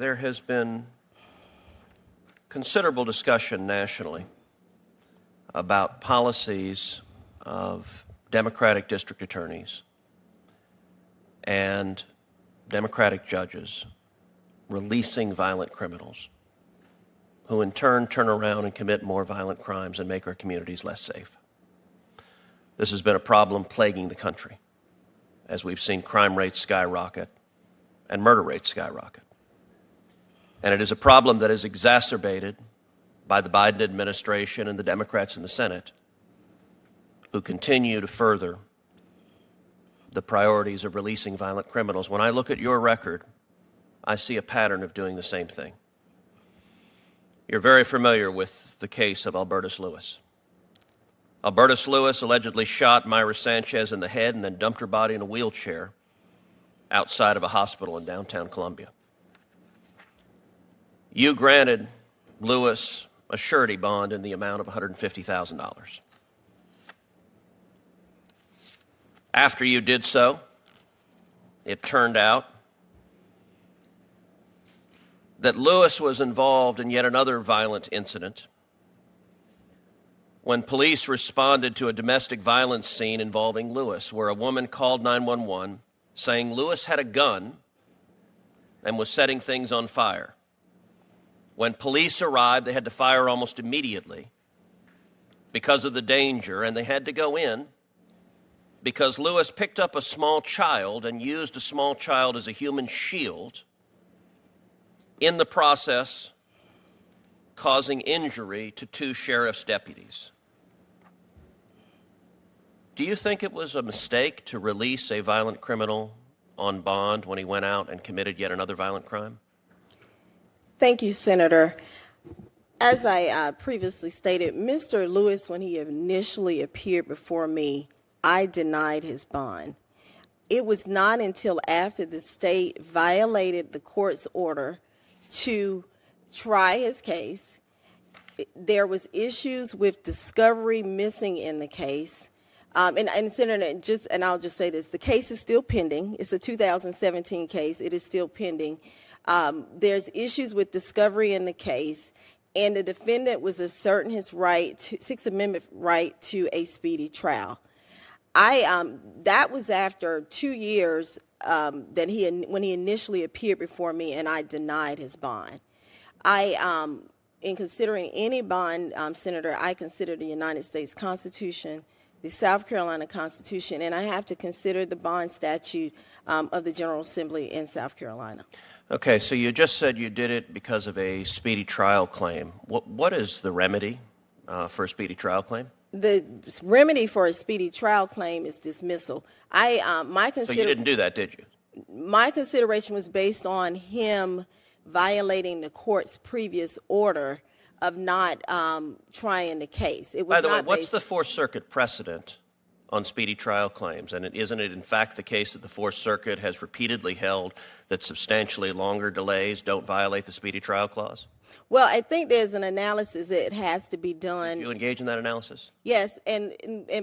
there has been considerable discussion nationally about policies of Democratic district attorneys and Democratic judges releasing violent criminals who in turn around and commit more violent crimes and make our communities less safe. This has been a problem plaguing the country as we've seen crime rates skyrocket and murder rates skyrocket. And it is a problem that is exacerbated by the Biden administration and the Democrats in the Senate who continue to further the priorities of releasing violent criminals. When I look at your record, I see a pattern of doing the same thing. You're very familiar with the case of Albertus Lewis. Albertus Lewis allegedly shot Myra Sanchez in the head and then dumped her body in a wheelchair outside of a hospital in downtown Columbia. You granted Lewis a surety bond in the amount of $150,000. After you did so, it turned out that Lewis was involved in yet another violent incident when police responded to a domestic violence scene involving Lewis, where a woman called 911 saying Lewis had a gun and was setting things on fire. When police arrived, they had to fire almost immediately because of the danger, and they had to go in because Lewis picked up a small child and used a small child as a human shield, in the process causing injury to two sheriff's deputies. Do you think it was a mistake to release a violent criminal on bond when he went out and committed yet another violent crime? Thank you, Senator. As I previously stated, Mr. Lewis, when he initially appeared before me, I denied his bond. It was not until after the state violated the court's order to try his case, there was issues with discovery missing in the case. And Senator, I'll just say this, the case is still pending. It's a 2017 case. It is still pending. There's issues with discovery in the case, and the defendant was asserting his right, Sixth Amendment right to a speedy trial. That was after 2 years when he initially appeared before me, and I denied his bond. In considering any bond, Senator, I consider the United States Constitution, the South Carolina Constitution, and I have to consider the bond statute of the General Assembly in South Carolina. Okay, so you just said you did it because of a speedy trial claim. What is the remedy for a speedy trial claim? The remedy for a speedy trial claim is dismissal. So you didn't do that, did you? My consideration was based on him violating the court's previous order of not trying the case. It was By the way, what's the Fourth Circuit precedent on speedy trial claims? And isn't it in fact the case that the Fourth Circuit has repeatedly held that substantially longer delays don't violate the speedy trial clause? Well, I think there's an analysis that has to be done. Did you engage in that analysis? Yes, and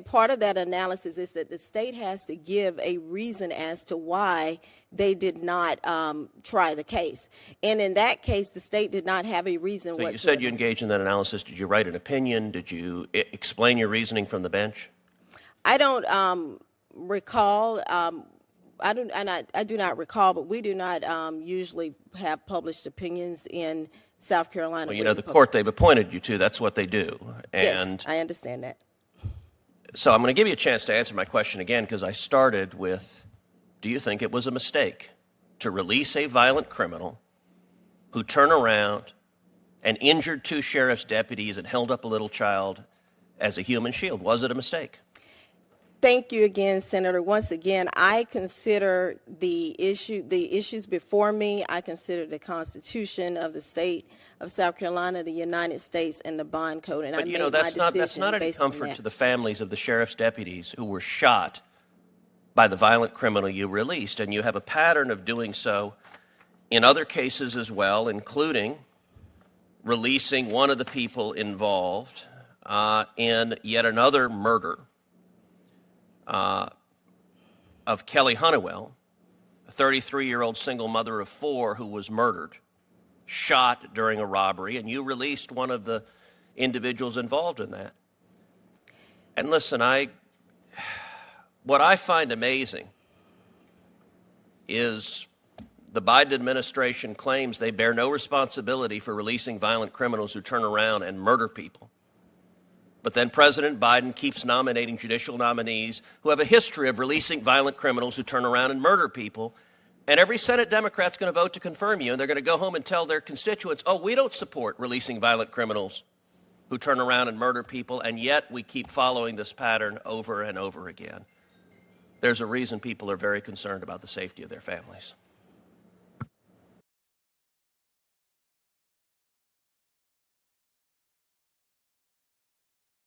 part of that analysis is that the state has to give a reason as to why they did not try the case. And in that case, the state did not have a reason whatsoever. So you said you engaged in that analysis. Did you write an opinion? Did you explain your reasoning from the bench? I don't recall. I do not recall, but we do not usually have published opinions in South Carolina. Well, you know, the court they've appointed you to, that's what they do. And yes, I understand that. So I'm going to give you a chance to answer my question again, because I started with, do you think it was a mistake to release a violent criminal who turned around and injured two sheriff's deputies and held up a little child as a human shield? Was it a mistake? Thank you again, Senator. Once again, I consider the issues before me. I consider the Constitution of the state of South Carolina, the United States, and the bond code. And but you know, that's not any comfort to the families of the sheriff's deputies who were shot by the violent criminal you released, and you have a pattern of doing so in other cases as well, including releasing one of the people involved in yet another murder of Kelly Honeywell, a 33-year-old single mother of four who was murdered shot during a robbery, and you released one of the individuals involved in that. And listen, what I find amazing is the Biden administration claims they bear no responsibility for releasing violent criminals who turn around and murder people. But then President Biden keeps nominating judicial nominees who have a history of releasing violent criminals who turn around and murder people. And every Senate Democrat's going to vote to confirm you, and they're going to go home and tell their constituents, oh, we don't support releasing violent criminals who turn around and murder people, and yet we keep following this pattern over and over again. There's a reason people are very concerned about the safety of their families.